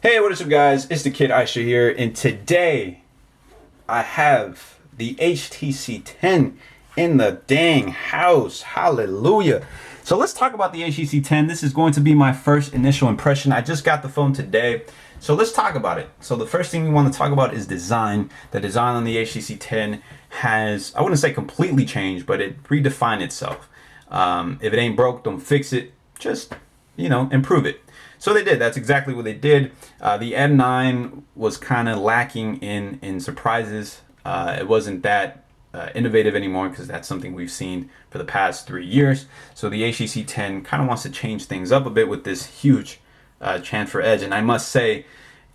Hey, what is up, guys? It's the Kid Aisha here, and today I have the HTC 10 in the dang house. Hallelujah. So let's talk about the HTC 10. This is going to be my first initial impression. I just got the phone today, so let's talk about it. So the first thing we want to talk about is design. The design on the HTC 10 has, I wouldn't say completely changed, but it redefined itself. If it ain't broke, don't fix it. Just, improve it. So they did. That's exactly what they did. The M9 was kind of lacking in surprises. It wasn't that innovative anymore because that's something we've seen for the past 3 years. So the HTC 10 kind of wants to change things up a bit with this huge chamfer edge. And I must say,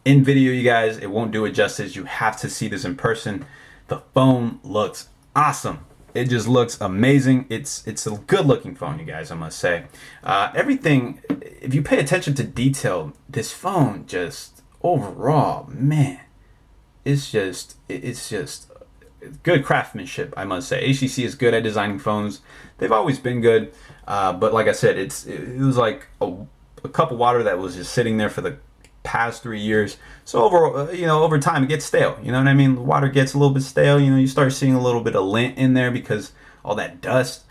in video, you guys, it won't do it justice. You have to see this in person. The phone looks awesome. It just looks amazing. It's a good looking phone, you guys, I must say. Everything, if you pay attention to detail, this phone just overall, man, it's just good craftsmanship, I must say. HTC is good at designing phones. They've always been good, but like I said, it was like a cup of water that was just sitting there for the past 3 years. So over time it gets stale. You know what I mean? The water gets a little bit stale. You start seeing a little bit of lint in there because all that dust.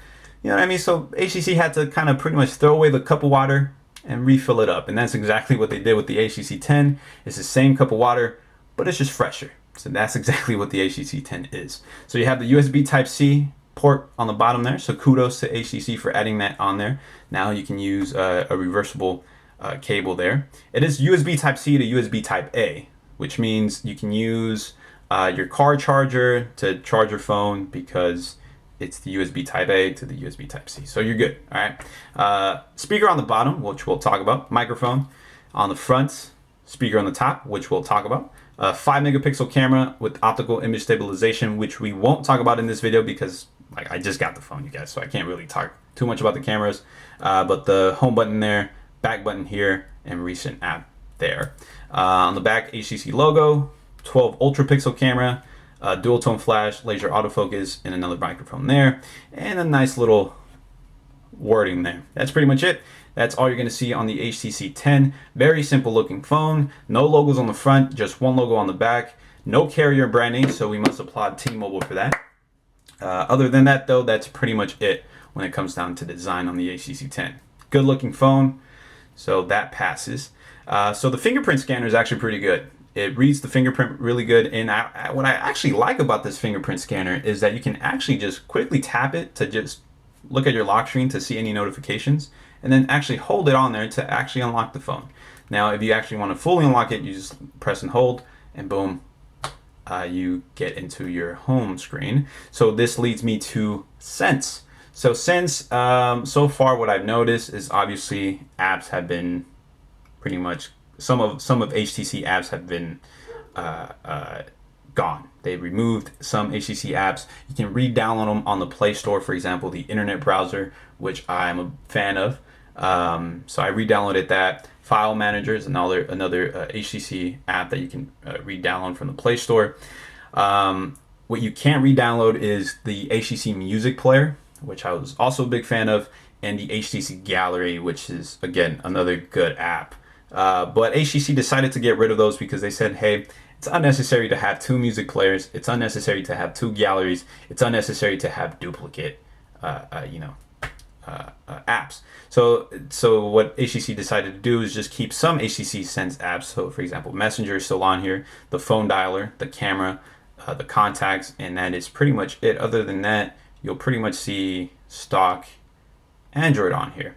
You know what I mean? So HTC had to kind of pretty much throw away the cup of water and refill it up, and that's exactly what they did with the HTC 10. It's the same cup of water, but it's just fresher. So that's exactly what the HTC 10 is. So you have the USB Type-C port on the bottom there. So kudos to HTC for adding that on there. Now you can use a reversible cable there. It is USB Type-C to USB Type-A, which means you can use your car charger to charge your phone because it's the USB Type-A to the USB Type-C. So you're good. All right. Speaker on the bottom, which we'll talk about. Microphone on the front. Speaker on the top, which we'll talk about. 5 megapixel camera with optical image stabilization, which we won't talk about in this video because I just got the phone, you guys, so I can't really talk too much about the cameras. But the home button there, back button here, and recent app there. On the back, HTC logo, 12 ultra pixel camera, dual tone flash, laser autofocus, and another microphone there, and a nice little wording there. That's pretty much it. That's all you're going to see on the HTC 10. Very simple looking phone. No logos on the front, just one logo on the back. No carrier branding, so we must applaud T-Mobile for that. Other than that, though, that's pretty much it when it comes down to design on the HTC 10. Good looking phone, so that passes. So the fingerprint scanner is actually pretty good. It reads the fingerprint really good, and what I actually like about this fingerprint scanner is that you can actually just quickly tap it to just look at your lock screen to see any notifications, and then actually hold it on there to actually unlock the phone. Now, if you actually want to fully unlock it, you just press and hold, and boom, you get into your home screen. So this leads me to Sense. So Sense, so far what I've noticed is obviously apps have been pretty much, some of HTC apps have been gone. They removed some HTC apps. You can re-download them on the Play Store, for example, the internet browser, which I'm a fan of. So I re-downloaded that. File Manager is another HTC app that you can re-download from the Play Store. What you can't re-download is the HTC Music Player, which I was also a big fan of, and the HTC Gallery, which is, again, another good app. But HTC decided to get rid of those because they said, hey, it's unnecessary to have 2 music players. It's unnecessary to have 2 galleries. It's unnecessary to have duplicate, apps. So what HTC decided to do is just keep some HTC Sense apps. So for example, Messenger is still on here, the phone dialer, the camera, the contacts, and that is pretty much it. Other than that, you'll pretty much see stock Android on here.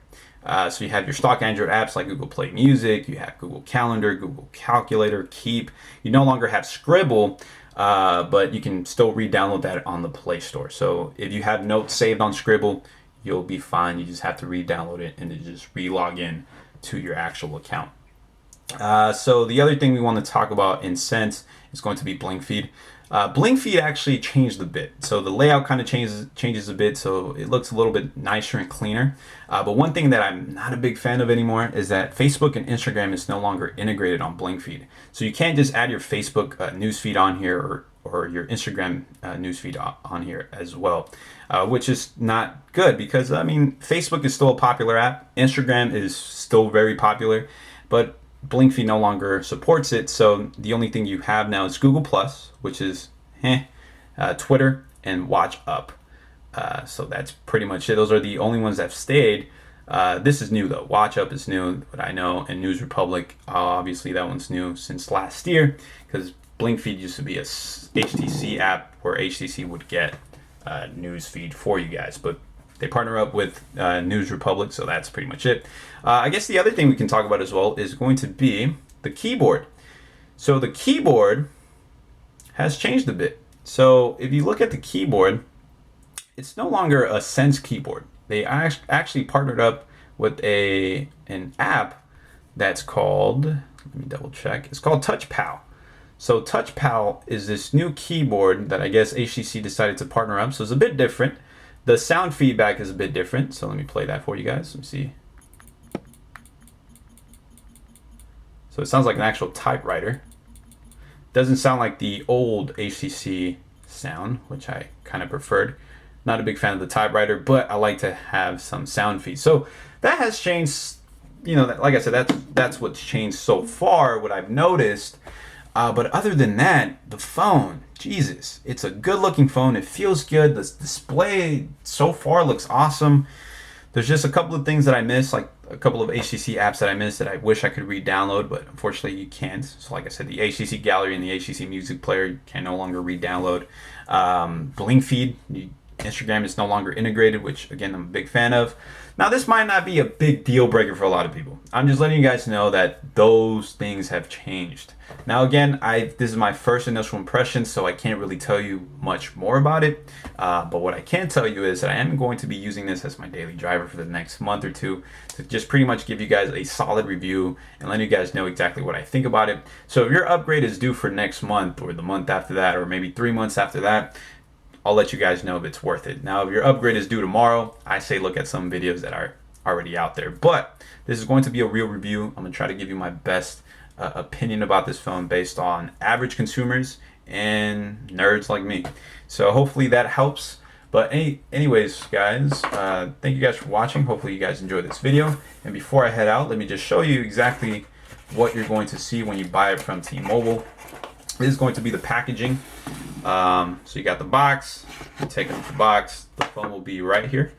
So you have your stock Android apps like Google Play Music, you have Google Calendar, Google Calculator, Keep. You no longer have Scribble, but you can still re-download that on the Play Store. So if you have notes saved on Scribble, you'll be fine. You just have to re-download it and then just re-log in to your actual account. So the other thing we want to talk about in Sense is going to be Blink Feed. Blink Feed actually changed a bit. So the layout kind of changes a bit, so it looks a little bit nicer and cleaner. But one thing that I'm not a big fan of anymore is that Facebook and Instagram is no longer integrated on Blink Feed. So you can't just add your Facebook newsfeed on here or your Instagram newsfeed on here as well, which is not good because, I mean, Facebook is still a popular app. Instagram is still very popular, but BlinkFeed no longer supports it, so the only thing you have now is Google Plus, which is Twitter, and Watch Up. So that's pretty much it. Those are the only ones that have stayed. This is new though. Watch Up is new, but I know, and News Republic, obviously that one's new since last year, because BlinkFeed used to be a HTC app where HTC would get news feed for you guys, but they partner up with News Republic, so that's pretty much it. I guess the other thing we can talk about as well is going to be the keyboard. So the keyboard has changed a bit. So if you look at the keyboard, it's no longer a Sense keyboard. They actually partnered up with an app that's called, let me double check, it's called TouchPal. So TouchPal is this new keyboard that I guess HTC decided to partner up, so it's a bit different. The sound feedback is a bit different, so let me play that for you guys. Let me see. So it sounds like an actual typewriter. Doesn't sound like the old HTC sound, which I kind of preferred. Not a big fan of the typewriter, but I like to have some sound feed. So that has changed, you know, like I said, that's what's changed so far, what I've noticed. But other than that, the phone, Jesus, it's a good looking phone. It feels good. The display so far looks awesome. There's just a couple of things that I miss, like a couple of HTC apps that I missed that I wish I could re-download, but unfortunately you can't. So like I said, the HTC Gallery and the HTC Music Player you can no longer re-download. BlinkFeed, Instagram is no longer integrated, which again I'm a big fan of. Now this might not be a big deal breaker for a lot of people. I'm just letting you guys know that those things have changed. Now again, this is my first initial impression, so I can't really tell you much more about it. But what I can tell you is that I am going to be using this as my daily driver for the next month or two to just pretty much give you guys a solid review and let you guys know exactly what I think about it. So if your upgrade is due for next month or the month after that or maybe 3 months after that, I'll let you guys know if it's worth it. Now, if your upgrade is due tomorrow, I say look at some videos that are already out there. But this is going to be a real review. I'm going to try to give you my best opinion about this phone based on average consumers and nerds like me. So hopefully that helps. But anyways, guys, thank you guys for watching. Hopefully you guys enjoyed this video. And before I head out, let me just show you exactly what you're going to see when you buy it from T-Mobile. This is going to be the packaging. So you got the box, you take off the box, the phone will be right here.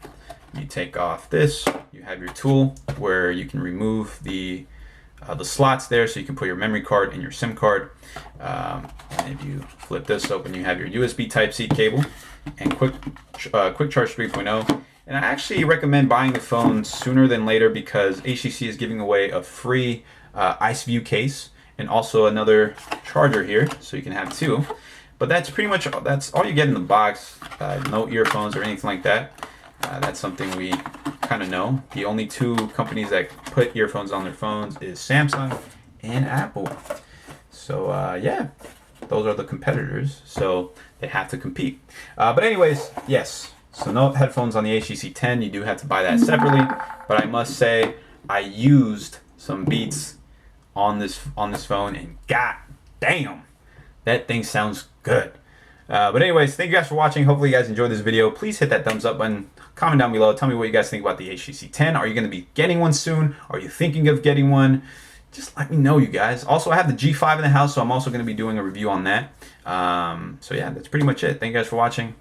You take off this, you have your tool where you can remove the slots there so you can put your memory card and your SIM card. And if you flip this open, you have your USB Type-C cable and quick charge 3.0. And I actually recommend buying the phone sooner than later because HTC is giving away a free IceView case and also another charger here, so you can have two. But that's pretty much that's all you get in the box. No earphones or anything like that. That's something we kind of know. The only two companies that put earphones on their phones is Samsung and Apple. So yeah, those are the competitors. So they have to compete. But anyways, yes. So no headphones on the HTC 10. You do have to buy that separately. But I must say, I used some Beats on this phone, and god damn, that thing sounds good. But anyways, thank you guys for watching. Hopefully you guys enjoyed this video. Please hit that thumbs up button. Comment down below. Tell me what you guys think about the HTC 10. Are you going to be getting one soon? Are you thinking of getting one? Just let me know, you guys. Also, I have the G5 in the house, so I'm also going to be doing a review on that. So yeah, that's pretty much it. Thank you guys for watching.